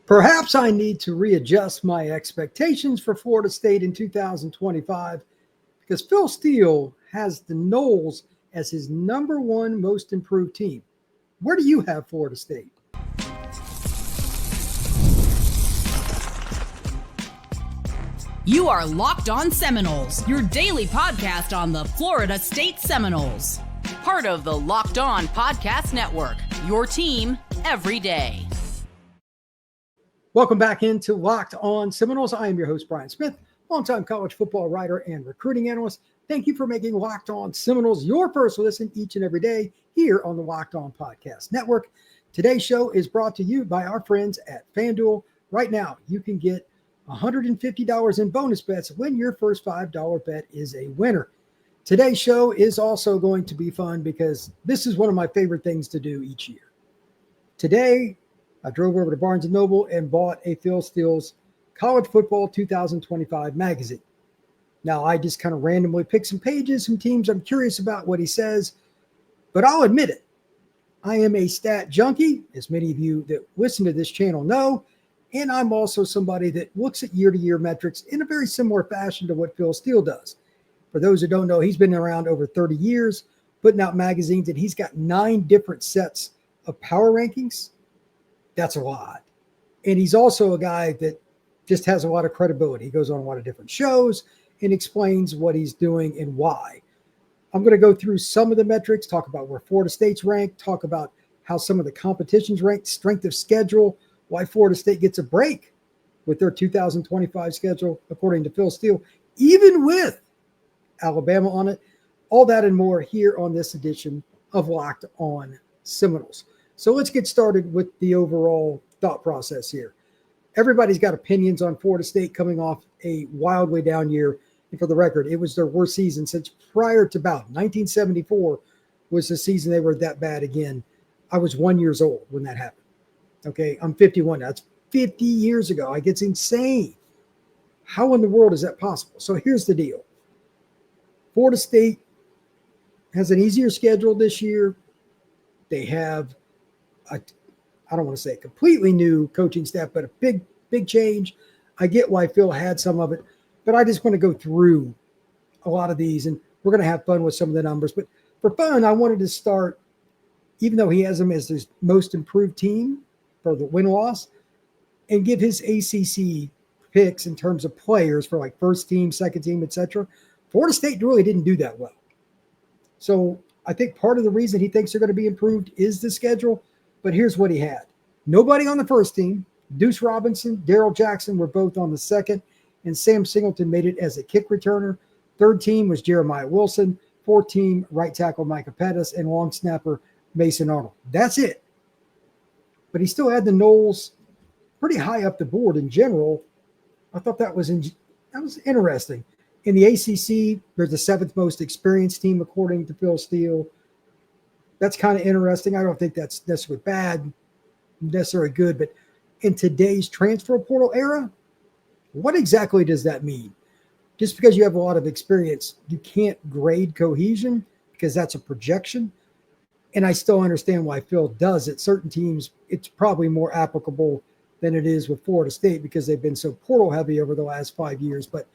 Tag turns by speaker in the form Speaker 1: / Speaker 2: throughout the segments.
Speaker 1: Perhaps I need to readjust my expectations for Florida State in 2025 because Phil Steele has the Noles as his number one most improved team. Where do you have Florida State?
Speaker 2: You are Locked On Seminoles, your daily podcast on the Florida State Seminoles. Part of the Locked On Podcast Network, your team every day.
Speaker 1: Welcome back into Locked On Seminoles. I am your host, Brian Smith, longtime college football writer and recruiting analyst. Thank you for making Locked On Seminoles your first listen each and every day here on the Locked On Podcast Network. Today's show is brought to you by our friends at FanDuel. Right now, you can get $150 in bonus bets when your first $5 bet is a winner. Today's show is also going to be fun because this is one of my favorite things to do each year. Today, I drove over to Barnes & Noble and bought a Phil Steele's College Football 2025 magazine. Now, I just kind of randomly picked some pages, some teams I'm curious about what he says, but I'll admit it. I am a stat junkie, as many of you that listen to this channel know, and I'm also somebody that looks at year-to-year metrics in a very similar fashion to what Phil Steele does. For those who don't know, he's been around over 30 years, putting out magazines, and he's got 9 different sets of power rankings. That's a lot. And he's also a guy that just has a lot of credibility. He goes on a lot of different shows and explains what he's doing and why. I'm going to go through some of the metrics, talk about where Florida State's ranked, talk about how some of the competition's ranked, strength of schedule, why Florida State gets a break with their 2025 schedule, according to Phil Steele, even with Alabama on it. All that and more here on this edition of Locked On Seminoles. So let's get started with the overall thought process here. Everybody's got opinions on Florida State coming off a wildly down year. And for the record, it was their worst season since prior to about 1974 was the season they were that bad again. I was 1 year old when that happened. Okay, I'm 51 now. That's 50 years ago. Like, it's insane. How in the world is that possible? So here's the deal. Florida State has an easier schedule this year. They have I don't want to say a completely new coaching staff, but a big change. I get why Phil had some of it, but I just want to go through a lot of these, and we're going to have fun with some of the numbers. But for fun, I wanted to start, even though he has them as his most improved team for the win-loss, and give his ACC picks in terms of players for like first team, second team, etc. Florida State really didn't do that well. So I think part of the reason he thinks they're going to be improved is the schedule. But here's what he had. Nobody on the first team. Deuce Robinson, Daryl Jackson were both on the second, and Sam Singleton made it as a kick returner. Third team was Jeremiah Wilson. Fourth team, right tackle Micah Pettis, and long snapper Mason Arnold. That's it. But he still had the Noles pretty high up the board in general. I thought that was interesting. In the ACC, they're the 7th most experienced team, according to Phil Steele. That's kind of interesting. I don't think that's necessarily bad, necessarily good. But in today's transfer portal era, what exactly does that mean? Just because you have a lot of experience, you can't grade cohesion because that's a projection. And I still understand why Phil does it. Certain teams, it's probably more applicable than it is with Florida State because they've been so portal heavy over the last 5 years. But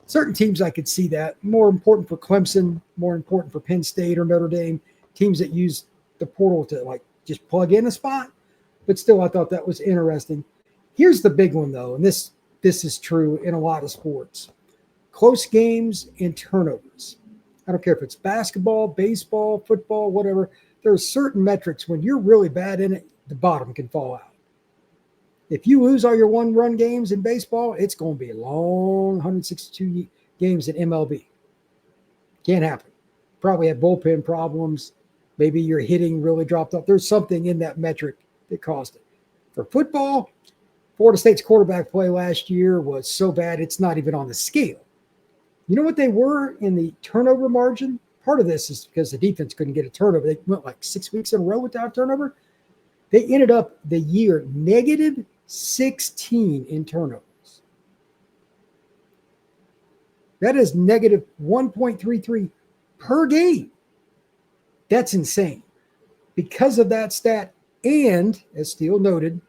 Speaker 1: certain teams, I could see that. More important for Clemson, more important for Penn State or Notre Dame. Teams that use the portal to like just plug in a spot. But still, I thought that was interesting. Here's the big one, though, and this is true in a lot of sports. Close games and turnovers. I don't care if it's basketball, baseball, football, whatever. There are certain metrics when you're really bad in it, the bottom can fall out. If you lose all your one-run games in baseball, it's going to be a long 162 games in MLB. Can't happen. Probably have bullpen problems. Maybe your hitting really dropped off. There's something in that metric that caused it. For football, Florida State's quarterback play last year was so bad it's not even on the scale. You know what they were in the turnover margin? Part of this is because the defense couldn't get a turnover. They went like 6 weeks in a row without turnover. They ended up the year negative 16 in turnovers. That is negative 1.33 per game. That's insane. Because of that stat, and as Steele noted,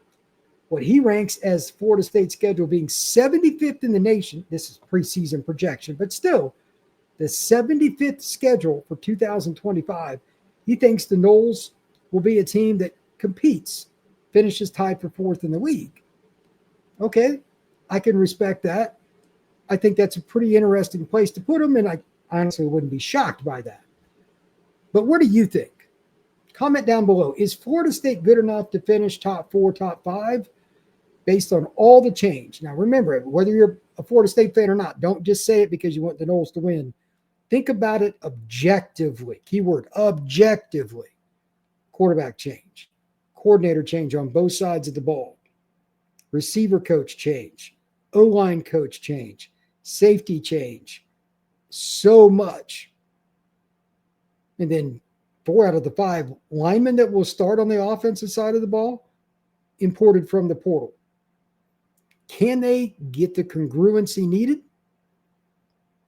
Speaker 1: what he ranks as Florida State's schedule being 75th in the nation. This is preseason projection, but still the 75th schedule for 2025. He thinks the Noles will be a team that competes, finishes tied for 4th in the league. Okay, I can respect that. I think that's a pretty interesting place to put them, and I honestly wouldn't be shocked by that. But what do you think? Comment down below. Is Florida State good enough to finish top 4, top 5 based on all the change? Now, remember, whether you're a Florida State fan or not, don't just say it because you want the Noles to win. Think about it objectively. Keyword, objectively. Quarterback change, coordinator change on both sides of the ball, receiver coach change, O-line coach change, safety change, so much. And then 4 out of the 5 linemen that will start on the offensive side of the ball imported from the portal. Can they get the congruency needed?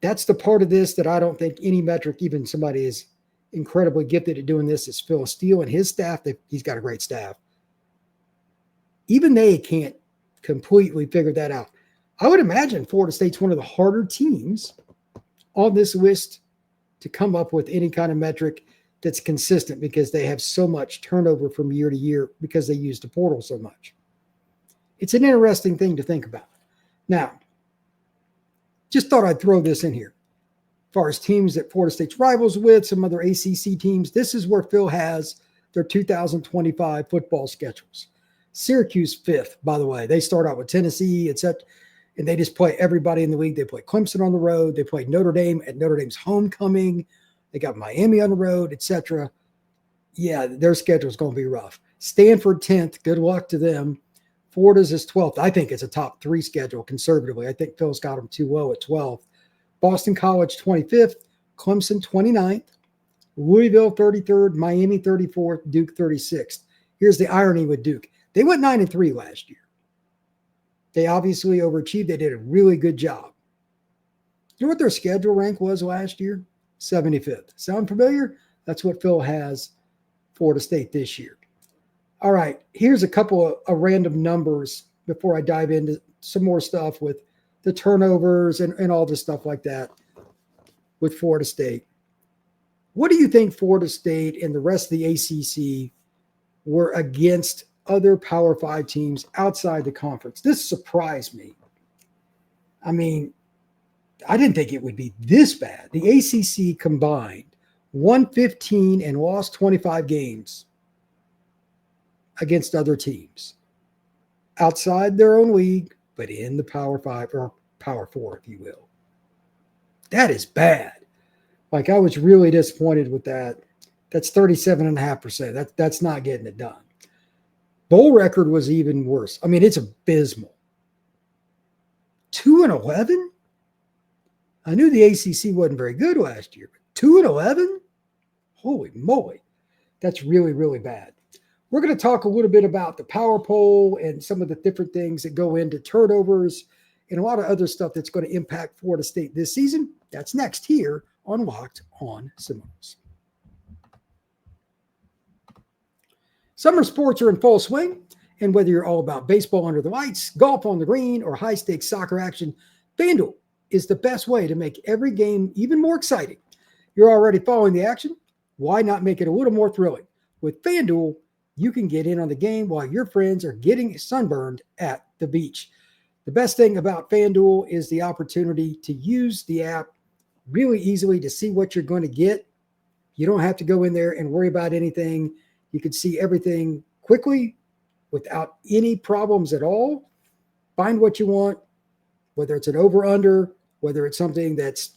Speaker 1: That's the part of this that I don't think any metric, even somebody is incredibly gifted at doing this, is Phil Steele and his staff. He's got a great staff. Even they can't completely figure that out. I would imagine Florida State's one of the harder teams on this list to come up with any kind of metric that's consistent because they have so much turnover from year to year because they use the portal so much. It's an interesting thing to think about. Now, just thought I'd throw this in here. As far as teams that Florida State's rivals with, some other ACC teams, this is where Phil has their 2025 football schedules. Syracuse 5th, by the way. They start out with Tennessee, etc., and they just play everybody in the league. They play Clemson on the road. They play Notre Dame at Notre Dame's homecoming. They got Miami on the road, etc. Yeah, their schedule is going to be rough. Stanford 10th, good luck to them. Florida's is 12th. I think it's a top 3 schedule conservatively. I think Phil's got them too low at 12th. Boston College 25th, Clemson 29th, Louisville 33rd, Miami 34th, Duke 36th. Here's the irony with Duke. They went 9-3 last year. They obviously overachieved. They did a really good job. You know what their schedule rank was last year? 75th. Sound familiar? That's what Phil has Florida State this year. All right, here's a couple of random numbers before I dive into some more stuff with the turnovers and all this stuff like that with Florida State. What do you think Florida State and the rest of the ACC were against other Power 5 teams outside the conference? This surprised me. I mean, I didn't think it would be this bad. The ACC combined won 15 and lost 25 games against other teams outside their own league, but in the Power 5 or Power 4, if you will. That is bad. Like, I was really disappointed with that. That's 37.5%. That's not getting it done. Bowl record was even worse. I mean, it's abysmal. 2-11? I knew the ACC wasn't very good last year, but 2-11? Holy moly. That's really, really bad. We're going to talk a little bit about the power poll and some of the different things that go into turnovers and a lot of other stuff that's going to impact Florida State this season. That's next here on Locked on Seminoles. Summer sports are in full swing, and whether you're all about baseball under the lights, golf on the green, or high-stakes soccer action, FanDuel is the best way to make every game even more exciting. You're already following the action. Why not make it a little more thrilling? With FanDuel, you can get in on the game while your friends are getting sunburned at the beach. The best thing about FanDuel is the opportunity to use the app really easily to see what you're going to get. You don't have to go in there and worry about anything. You can see everything quickly without any problems at all. Find what you want, whether it's an over-under, whether it's something that's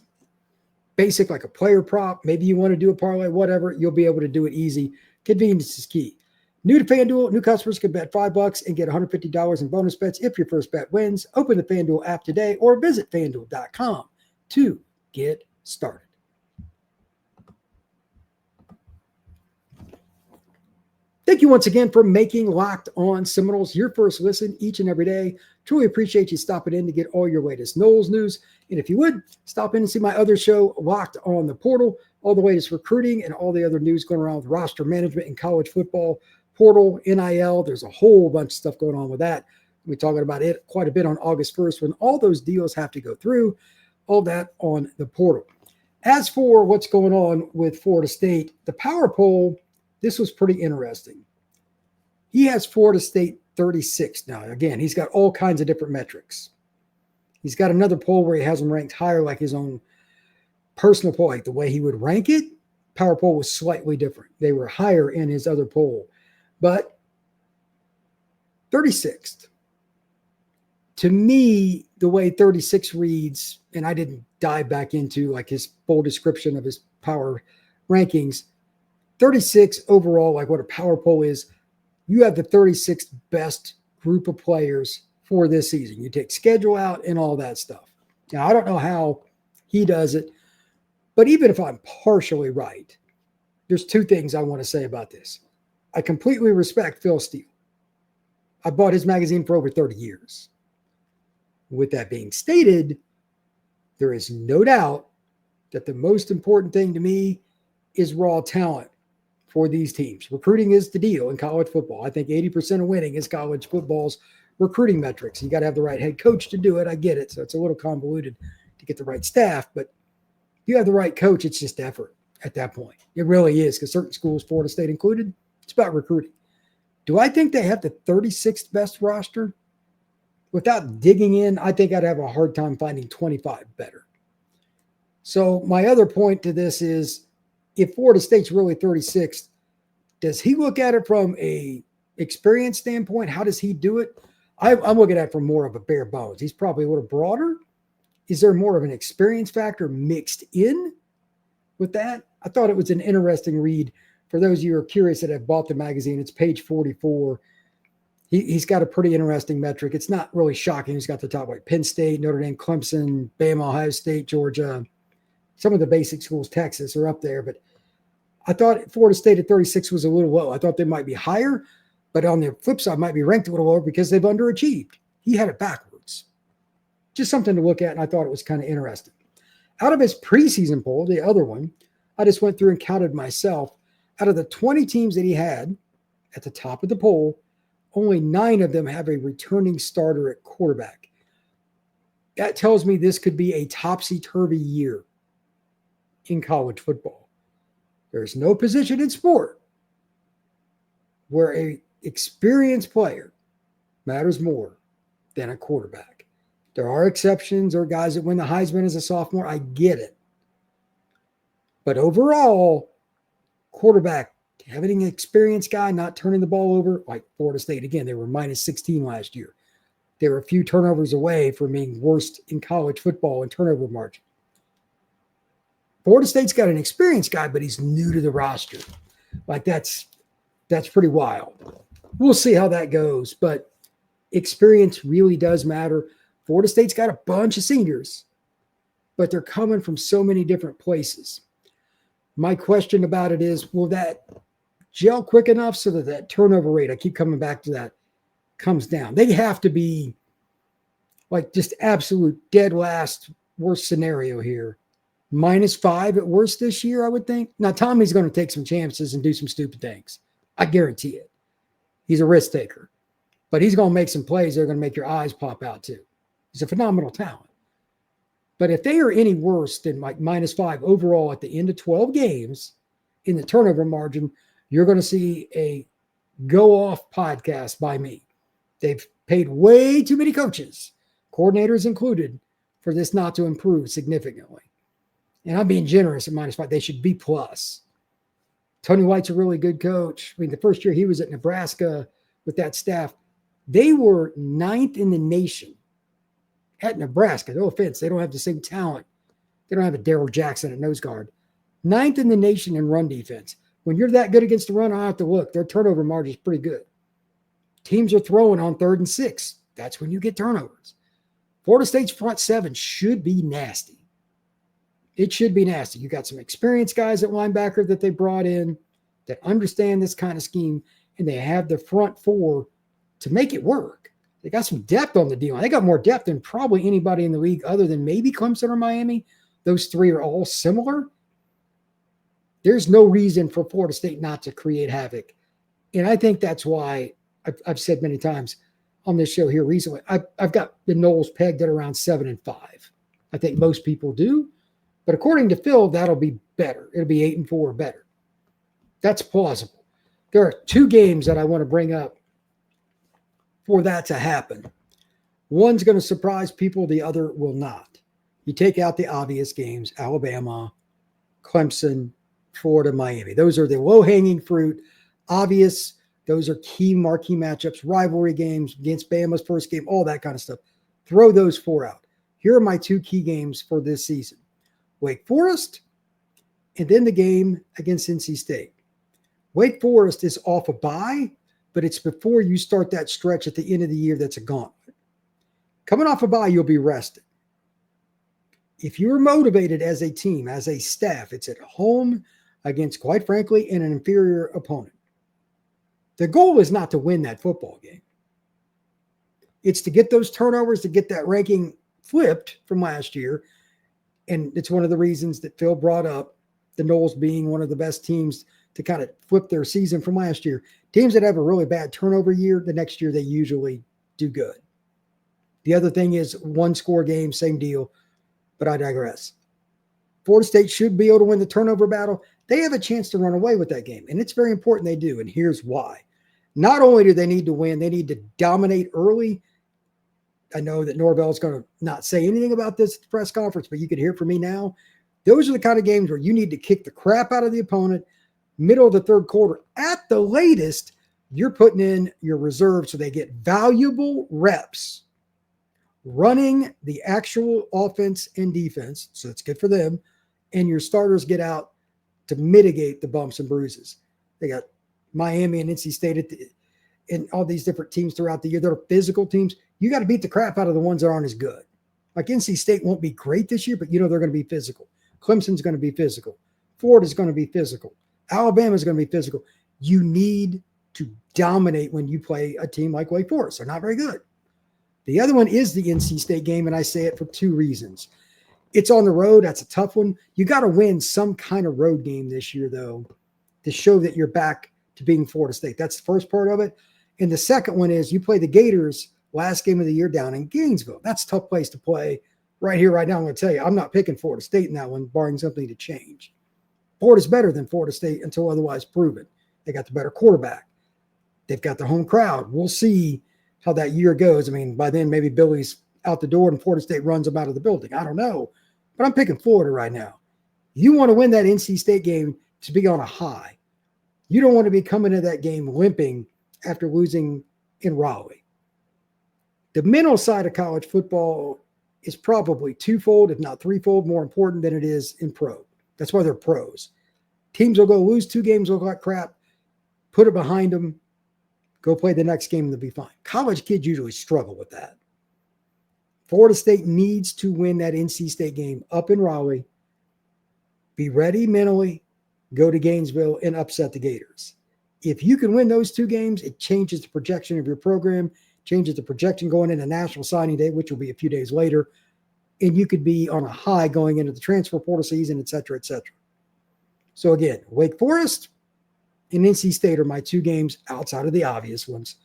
Speaker 1: basic like a player prop. Maybe you want to do a parlay, whatever. You'll be able to do it easy. Convenience is key. New to FanDuel, new customers can bet $5 and get $150 in bonus bets if your first bet wins. Open the FanDuel app today or visit FanDuel.com to get started. Thank you once again for making Locked on Seminoles your first listen each and every day. Truly appreciate you stopping in to get all your latest Noles news. And if you would, stop in and see my other show, Locked on the Portal, all the latest recruiting and all the other news going around with roster management in college football. portal, NIL. There's a whole bunch of stuff going on with that. We're talking about it quite a bit on August 1st when all those deals have to go through, all that on the portal. As for what's going on with Florida State, the power poll, this was pretty interesting. He has Florida State 36 now. Again, he's got all kinds of different metrics. He's got another poll where he has them ranked higher, like his own personal poll, like the way he would rank it. Power poll was slightly different. They were higher in his other poll. But 36th. To me, the way 36 reads, and I didn't dive back into like his full description of his power rankings, 36 overall, like what a power poll is, you have the 36th best group of players for this season. You take schedule out and all that stuff. Now, I don't know how he does it, but even if I'm partially right, there's two things I want to say about this. I completely respect Phil Steele. I bought his magazine for over 30 years. With that being stated, there is no doubt that the most important thing to me is raw talent for these teams. Recruiting is the deal in college football. I think 80% of winning is college football's recruiting metrics. You got to have the right head coach to do it. I get it. So it's a little convoluted to get the right staff, but if you have the right coach, it's just effort at that point. It really is, because certain schools, Florida State included, it's about recruiting. Do I think they have the 36th best roster? Without digging in, I think I'd have a hard time finding 25 better. So my other point to this is, if Florida State's really 36th, does he look at it from a experience standpoint? How does he do it? I'm looking at it from more of a bare bones. He's probably a little broader. Is there more of an experience factor mixed in with that? I thought it was an interesting read. For those of you who are curious that have bought the magazine, it's page 44. He's got a pretty interesting metric. It's not really shocking. He's got the top, like Penn State, Notre Dame, Clemson, Bama, Ohio State, Georgia. Some of the basic schools, Texas, are up there. But I thought Florida State at 36 was a little low. I thought they might be higher, but on the flip side, might be ranked a little lower because they've underachieved. He had it backwards. Just something to look at, and I thought it was kind of interesting. Out of his preseason poll, the other one, I just went through and counted myself. Out of the 20 teams that he had at the top of the poll, only 9 of them have a returning starter at quarterback. That tells me this could be a topsy-turvy year in college football. There's no position in sport where an experienced player matters more than a quarterback. There are exceptions or guys that win the Heisman as a sophomore. I get it. But overall, quarterback, having an experienced guy, not turning the ball over, like Florida State. Again, they were minus 16 last year. They were a few turnovers away from being worst in college football in turnover margin. Florida State's got an experienced guy, but he's new to the roster. Like that's pretty wild. We'll see how that goes, but experience really does matter. Florida State's got a bunch of seniors, but they're coming from so many different places. My question about it is, will that gel quick enough so that turnover rate, I keep coming back to that, comes down? They have to be like just absolute dead last worst scenario here. -5 at worst this year, I would think. Now, Tommy's going to take some chances and do some stupid things. I guarantee it. He's a risk taker. But he's going to make some plays that are going to make your eyes pop out too. He's a phenomenal talent. But if they are any worse than like -5 overall at the end of 12 games in the turnover margin, you're going to see a go-off podcast by me. They've paid way too many coaches, coordinators included, for this not to improve significantly. And I'm being generous at -5. They should be plus. Tony White's a really good coach. I mean, the first year he was at Nebraska with that staff, they were 9th in the nation at Nebraska. No offense, they don't have the same talent. They don't have a Darrell Jackson at nose guard. 9th in the nation in run defense. When you're that good against the run, I have to look. Their turnover margin is pretty good. Teams are throwing on 3rd and 6. That's when you get turnovers. Florida State's front 7 should be nasty. It should be nasty. You got some experienced guys at linebacker that they brought in that understand this kind of scheme, and they have the front 4 to make it work. They got some depth on the D-line. They got more depth than probably anybody in the league other than maybe Clemson or Miami. Those 3 are all similar. There's no reason for Florida State not to create havoc And I think that's why I've said many times on this show here recently, I've got the Noles pegged at around 7-5. I think most people do. But according to Phil, that'll be better. It'll be 8-4 or better. That's plausible. There are two games that I want to bring up for that to happen. One's going to surprise people. The other will not. You take out the obvious games, Alabama, Clemson, Florida, Miami. Those are the low-hanging fruit, obvious. Those are key marquee matchups, rivalry games against Bama's first game, all that kind of stuff. Throw those four out. Here are my two key games for this season. Wake Forest, and then the game against NC State. Wake Forest is off a bye, but it's before you start that stretch at the end of the year that's a gauntlet. Coming off a bye, you'll be rested. If you're motivated as a team, as a staff, it's at home against, quite frankly, an inferior opponent. The goal is not to win that football game. It's to get those turnovers, to get that ranking flipped from last year. And it's one of the reasons that Phil brought up the Noles being one of the best teams to kind of flip their season from last year. Teams that have a really bad turnover year, the next year they usually do good. The other thing is one-score game, same deal, but I digress. Florida State should be able to win the turnover battle. They have a chance to run away with that game, and it's very important they do, and here's why. Not only do they need to win, they need to dominate early. I know that Norvell is going to not say anything about this at the press conference, but you could hear it from me now. Those are the kind of games where you need to kick the crap out of the opponent, middle of the third quarter. At the latest, you're putting in your reserves so they get valuable reps running the actual offense and defense, so it's good for them, and your starters get out to mitigate the bumps and bruises. They got Miami and NC State and all these different teams throughout the year. They're physical teams. You got to beat the crap out of the ones that aren't as good. Like NC State won't be great this year, but you know they're going to be physical. Clemson's going to be physical. Florida's going to be physical. Alabama's going to be physical. You need to dominate when you play a team like Wake Forest. They're not very good. The other one is the NC State game, and I say it for two reasons. It's on the road. That's a tough one. You got to win some kind of road game this year, though, to show that you're back to being Florida State. That's the first part of it. And the second one is you play the Gators last game of the year down in Gainesville. That's a tough place to play right here, right now. I'm going to tell you, I'm not picking Florida State in that one, barring something to change. Florida's better than Florida State until otherwise proven. They got the better quarterback. They've got the home crowd. We'll see how that year goes. I mean, by then, maybe Billy's out the door and Florida State runs them out of the building. I don't know. But I'm picking Florida right now. You want to win that NC State game to be on a high. You don't want to be coming to that game limping after losing in Raleigh. The mental side of college football is probably twofold, if not threefold, more important than it is in pro. That's why they're pros. Teams will go lose 2 games, look like crap, put it behind them, go play the next game and they'll be fine. College kids usually struggle with that. Florida State needs to win that NC State game up in Raleigh, be ready mentally, go to Gainesville and upset the Gators. If you can win those 2 games, it changes the projection of your program, changes the projection going into National Signing Day, which will be a few days later, and you could be on a high going into the transfer portal season, et cetera, et cetera. So again, Wake Forest and NC State are my 2 games outside of the obvious ones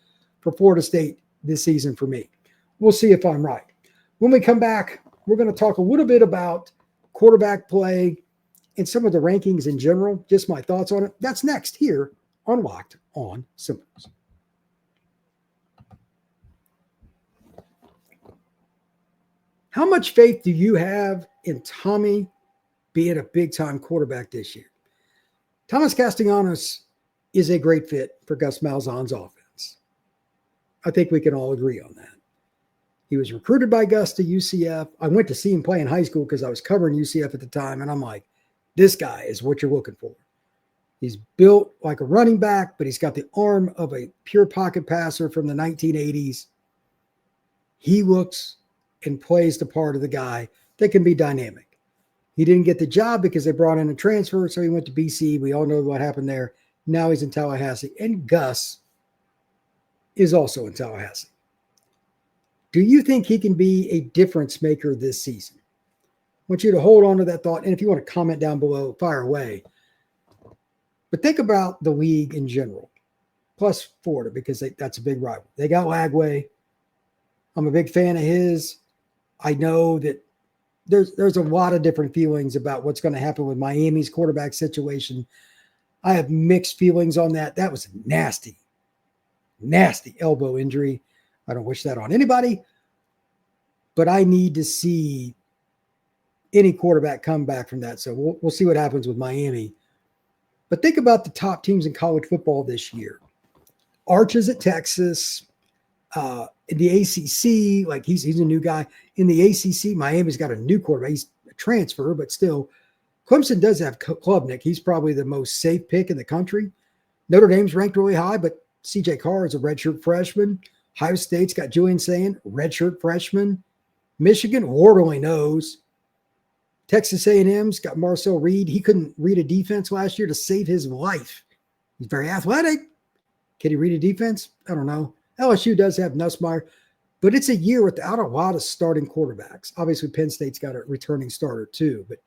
Speaker 1: for Florida State this season for me. We'll see if I'm right. When we come back, we're going to talk a little bit about quarterback play and some of the rankings in general, just my thoughts on it. That's next here on Locked on Seminoles. How much faith do you have in Tommy being a big-time quarterback this year? Thomas Castellanos is a great fit for Gus Malzahn's offense. I think we can all agree on that. He was recruited by Gus to UCF. I went to see him play in high school because I was covering UCF at the time, and I'm like, this guy is what you're looking for. He's built like a running back, but he's got the arm of a pure pocket passer from the 1980s. He looks and plays the part of the guy that can be dynamic. He didn't get the job because they brought in a transfer, so he went to BC. We all know what happened there. Now he's in Tallahassee, and Gus is also in Tallahassee. Do you think he can be a difference maker this season? I want you to hold on to that thought, and if you want to comment down below, fire away. But think about the league in general. plus Florida because that's a big rival. They got Lagway. I'm a big fan of his. I know that there's a lot of different feelings about what's going to happen with Miami's quarterback situation. I have mixed feelings on that. That was a nasty elbow injury. I don't wish that on anybody, but I need to see any quarterback come back from that. So we'll see what happens with Miami. But think about the top teams in college football this year. Arch is at Texas. In the ACC, like he's a new guy. In the ACC, Miami's got a new quarterback. He's a transfer, but still, Clemson does have Klubnik. He's probably the most safe pick in the country. Notre Dame's ranked really high, but CJ Carr is a redshirt freshman. Ohio State's got Julian Sayin, redshirt freshman. Michigan, Lord only knows. Texas A&M's got Marcel Reed. He couldn't read a defense last year to save his life. He's very athletic. Can he read a defense? I don't know. LSU does have Nussmeier, but it's a year without a lot of starting quarterbacks. Obviously, Penn State's got a returning starter too, but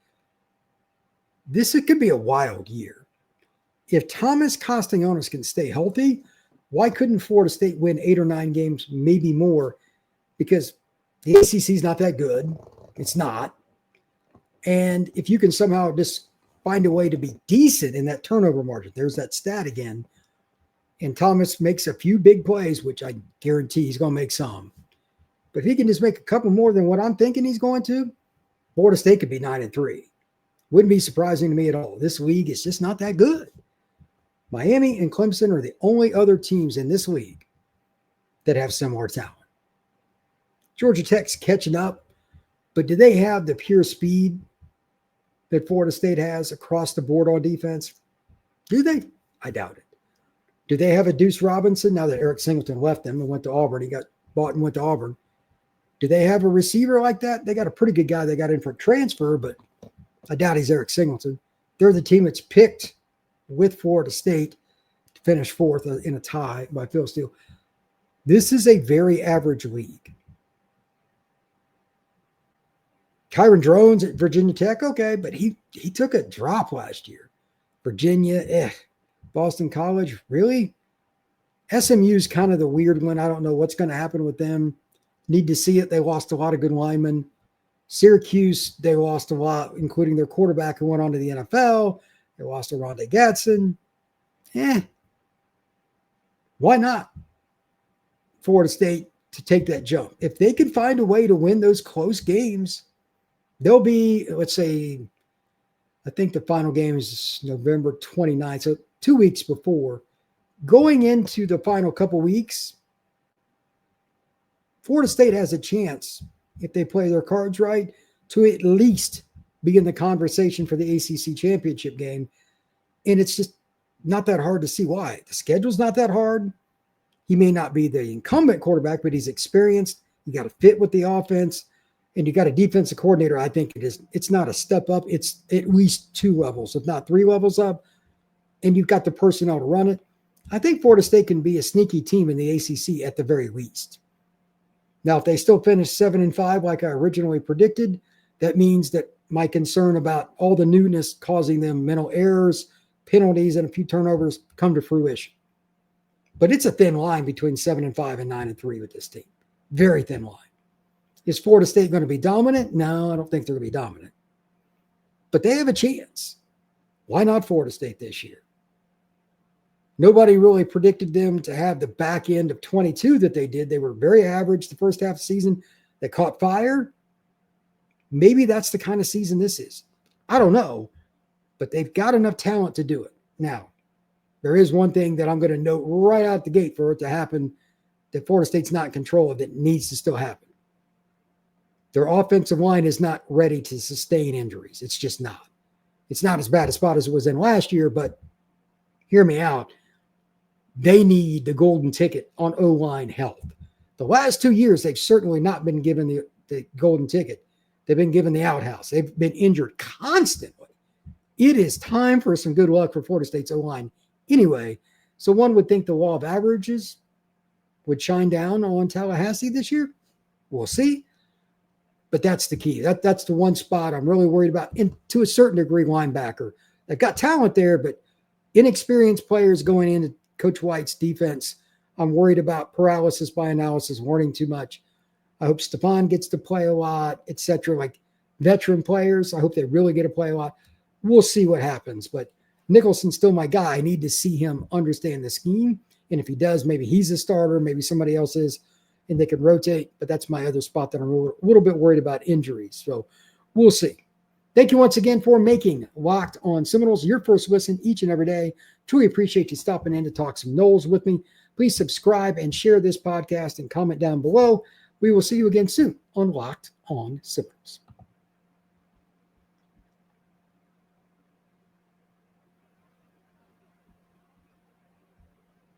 Speaker 1: it could be a wild year. If Thomas Castellanos can stay healthy, why couldn't Florida State win 8 or 9 games, maybe more? Because the ACC is not that good. It's not. And if you can somehow just find a way to be decent in that turnover margin, there's that stat again, and Thomas makes a few big plays, which I guarantee he's going to make some. But if he can just make a couple more than what I'm thinking he's going to, Florida State could be 9-3. Wouldn't be surprising to me at all. This league is just not that good. Miami and Clemson are the only other teams in this league that have similar talent. Georgia Tech's catching up, but do they have the pure speed that Florida State has across the board on defense? Do they? I doubt it. Do they have a Deuce Robinson now that Eric Singleton left them and went to Auburn? He got bought and went to Auburn. Do they have a receiver like that? They got a pretty good guy they got in for transfer, but I doubt he's Eric Singleton. They're the team that's picked with Florida State to finish 4th in a tie by Phil Steele. This is a very average league. Kyron Drones at Virginia Tech, okay, but he took a drop last year. Virginia, Boston College, really? SMU's kind of the weird one. I don't know what's going to happen with them. Need to see it. They lost a lot of good linemen. Syracuse, they lost a lot, including their quarterback who went on to the NFL. They lost to Rondé Gatson. Why not Florida State to take that jump? If they can find a way to win those close games, they'll be, let's say, I think the final game is November 29th, so 2 weeks before. Going into the final couple weeks, Florida State has a chance, if they play their cards right, to at least be in the conversation for the ACC championship game. And it's just not that hard to see why. The schedule's not that hard. He may not be the incumbent quarterback, but he's experienced. You got to fit with the offense. And you got a defensive coordinator. I think it's not a step up. It's at least 2 levels, if not 3 levels up. And you've got the personnel to run it. I think Florida State can be a sneaky team in the ACC at the very least. Now, if they still finish 7-5 like I originally predicted, that means that my concern about all the newness causing them mental errors, penalties, and a few turnovers come to fruition. But it's a thin line between 7-5 and 9-3 with this team. Very thin line. Is Florida State going to be dominant? No, I don't think they're going to be dominant. But they have a chance. Why not Florida State this year? Nobody really predicted them to have the back end of 22 that they did. They were very average the first half of the season. They caught fire. Maybe that's the kind of season this is. I don't know, but they've got enough talent to do it. Now, there is one thing that I'm going to note right out the gate for it to happen that Florida State's not in control of that needs to still happen. Their offensive line is not ready to sustain injuries. It's just not. It's not as bad a spot as it was in last year, but hear me out. They need the golden ticket on O-line health. The last 2 years, they've certainly not been given the golden ticket. They've been given the outhouse. They've been injured constantly. It is time for some good luck for Florida State's O-line anyway. So one would think the law of averages would shine down on Tallahassee this year. We'll see. But that's the key. That's the one spot I'm really worried about. And to a certain degree, linebacker. They've got talent there, but inexperienced players going in Coach White's defense. I'm worried about paralysis by analysis, warning too much. I hope Stephon gets to play a lot, etc. Like veteran players, I hope they really get to play a lot. We'll see what happens. But Nicholson's still my guy. I need to see him understand the scheme. And if he does, maybe he's a starter, maybe somebody else is, and they can rotate. But that's my other spot that I'm a little bit worried about injuries. So we'll see. Thank you once again for making Locked On Seminoles your first listen each and every day. Truly appreciate you stopping in to talk some Noles with me. Please subscribe and share this podcast and comment down below. We will see you again soon on Locked On Seminoles.